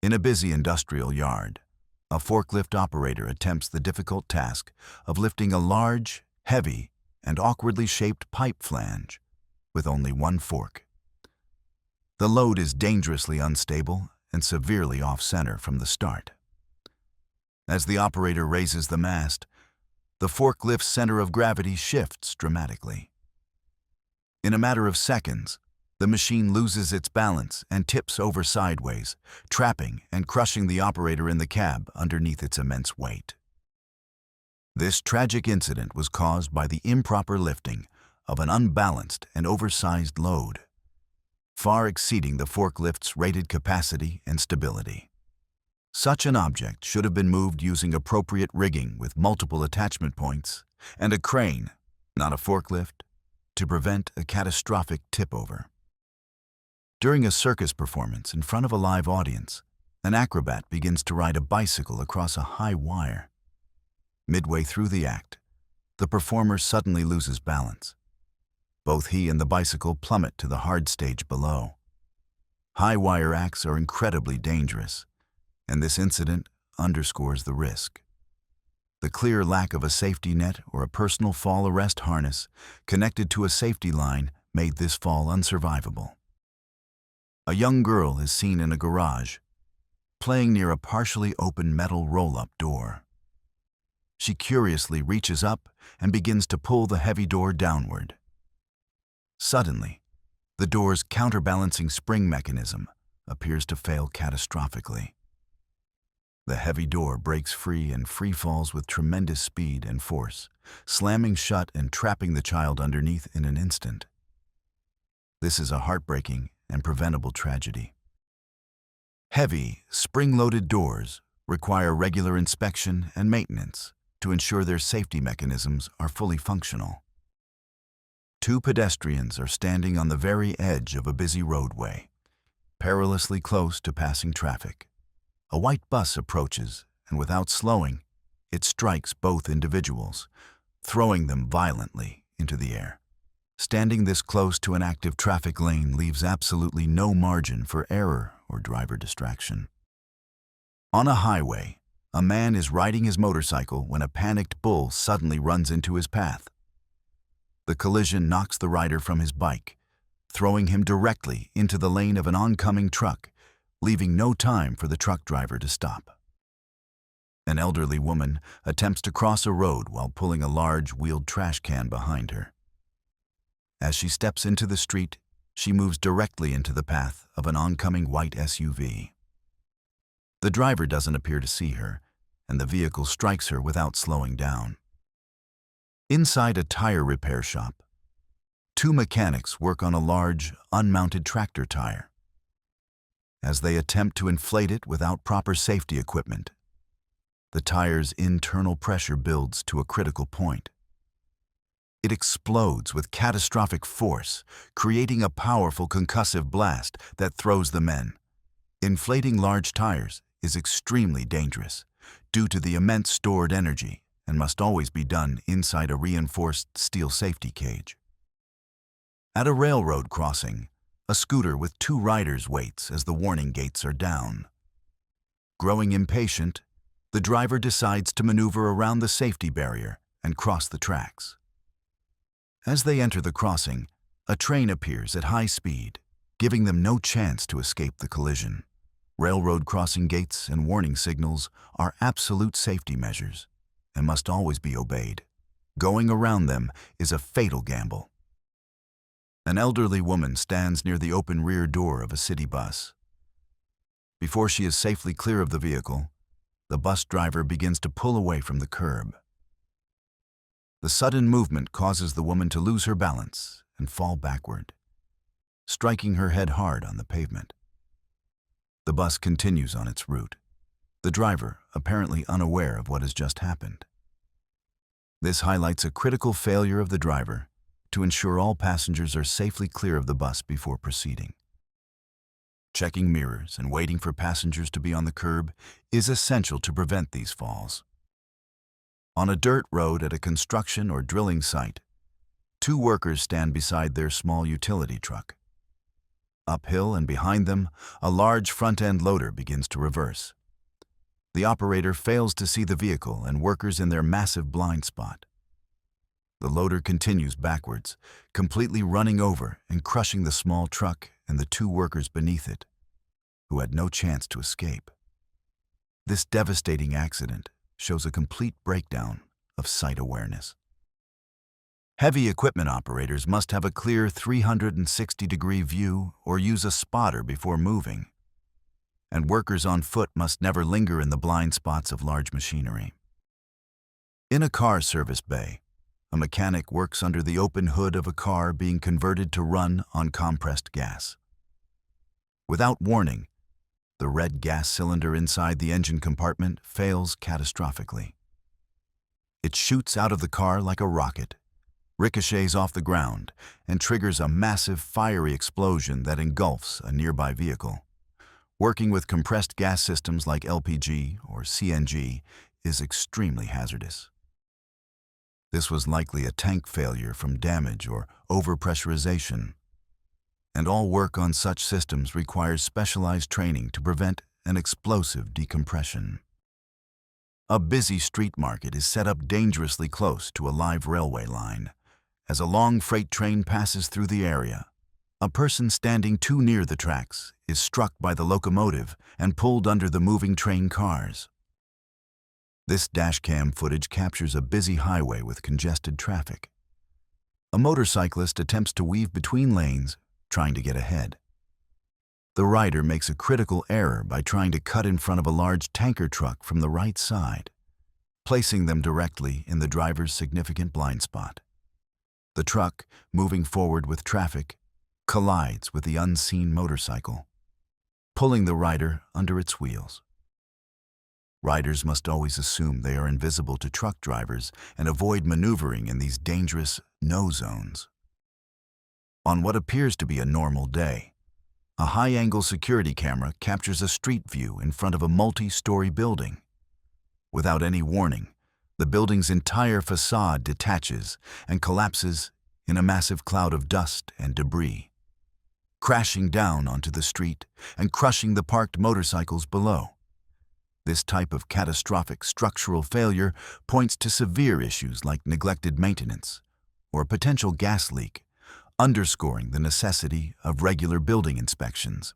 In a busy industrial yard, a forklift operator attempts the difficult task of lifting a large, heavy, and awkwardly shaped pipe flange with only one fork. The load is dangerously unstable and severely off-center from the start. As the operator raises the mast, the forklift's center of gravity shifts dramatically. In a matter of seconds, the machine loses its balance and tips over sideways, trapping and crushing the operator in the cab underneath its immense weight. This tragic incident was caused by the improper lifting of an unbalanced and oversized load, far exceeding the forklift's rated capacity and stability. Such an object should have been moved using appropriate rigging with multiple attachment points and a crane, not a forklift, to prevent a catastrophic tip-over. During a circus performance in front of a live audience, an acrobat begins to ride a bicycle across a high wire. Midway through the act, the performer suddenly loses balance. Both he and the bicycle plummet to the hard stage below. High wire acts are incredibly dangerous, and this incident underscores the risk. The clear lack of a safety net or a personal fall arrest harness connected to a safety line made this fall unsurvivable. A young girl is seen in a garage, playing near a partially open metal roll-up door. She curiously reaches up and begins to pull the heavy door downward. Suddenly, the door's counterbalancing spring mechanism appears to fail catastrophically. The heavy door breaks free and free falls with tremendous speed and force, slamming shut and trapping the child underneath in an instant. This is a heartbreaking and preventable tragedy. Heavy, spring-loaded doors require regular inspection and maintenance to ensure their safety mechanisms are fully functional. Two pedestrians are standing on the very edge of a busy roadway, perilously close to passing traffic. A white bus approaches, and without slowing, it strikes both individuals, throwing them violently into the air. Standing this close to an active traffic lane leaves absolutely no margin for error or driver distraction. On a highway, a man is riding his motorcycle when a panicked bull suddenly runs into his path. The collision knocks the rider from his bike, throwing him directly into the lane of an oncoming truck, leaving no time for the truck driver to stop. An elderly woman attempts to cross a road while pulling a large wheeled trash can behind her. As she steps into the street, she moves directly into the path of an oncoming white SUV. The driver doesn't appear to see her, and the vehicle strikes her without slowing down. Inside a tire repair shop, two mechanics work on a large, unmounted tractor tire. As they attempt to inflate it without proper safety equipment, the tire's internal pressure builds to a critical point. It explodes with catastrophic force, creating a powerful concussive blast that throws the men. Inflating large tires is extremely dangerous due to the immense stored energy and must always be done inside a reinforced steel safety cage. At a railroad crossing, a scooter with two riders waits as the warning gates are down. Growing impatient, the driver decides to maneuver around the safety barrier and cross the tracks. As they enter the crossing, a train appears at high speed, giving them no chance to escape the collision. Railroad crossing gates and warning signals are absolute safety measures and must always be obeyed. Going around them is a fatal gamble. An elderly woman stands near the open rear door of a city bus. Before she is safely clear of the vehicle, the bus driver begins to pull away from the curb. The sudden movement causes the woman to lose her balance and fall backward, striking her head hard on the pavement. The bus continues on its route, the driver apparently unaware of what has just happened. This highlights a critical failure of the driver to ensure all passengers are safely clear of the bus before proceeding. Checking mirrors and waiting for passengers to be on the curb is essential to prevent these falls. On a dirt road at a construction or drilling site, two workers stand beside their small utility truck. Uphill and behind them, a large front-end loader begins to reverse. The operator fails to see the vehicle and workers in their massive blind spot. The loader continues backwards, completely running over and crushing the small truck and the two workers beneath it, who had no chance to escape. This devastating accident shows a complete breakdown of sight awareness. Heavy equipment operators must have a clear 360-degree view or use a spotter before moving, and workers on foot must never linger in the blind spots of large machinery. In a car service bay, a mechanic works under the open hood of a car being converted to run on compressed gas. Without warning, the red gas cylinder inside the engine compartment fails catastrophically. It shoots out of the car like a rocket, ricochets off the ground, and triggers a massive fiery explosion that engulfs a nearby vehicle. Working with compressed gas systems like LPG or CNG is extremely hazardous. This was likely a tank failure from damage or overpressurization, and all work on such systems requires specialized training to prevent an explosive decompression. A busy street market is set up dangerously close to a live railway line. As a long freight train passes through the area, a person standing too near the tracks is struck by the locomotive and pulled under the moving train cars. This dashcam footage captures a busy highway with congested traffic. A motorcyclist attempts to weave between lanes, trying to get ahead. The rider makes a critical error by trying to cut in front of a large tanker truck from the right side, placing them directly in the driver's significant blind spot. The truck, moving forward with traffic, collides with the unseen motorcycle, pulling the rider under its wheels. Riders must always assume they are invisible to truck drivers and avoid maneuvering in these dangerous no zones. On what appears to be a normal day, a high-angle security camera captures a street view in front of a multi-story building. Without any warning, the building's entire facade detaches and collapses in a massive cloud of dust and debris, crashing down onto the street and crushing the parked motorcycles below. This type of catastrophic structural failure points to severe issues like neglected maintenance or a potential gas leak, underscoring the necessity of regular building inspections.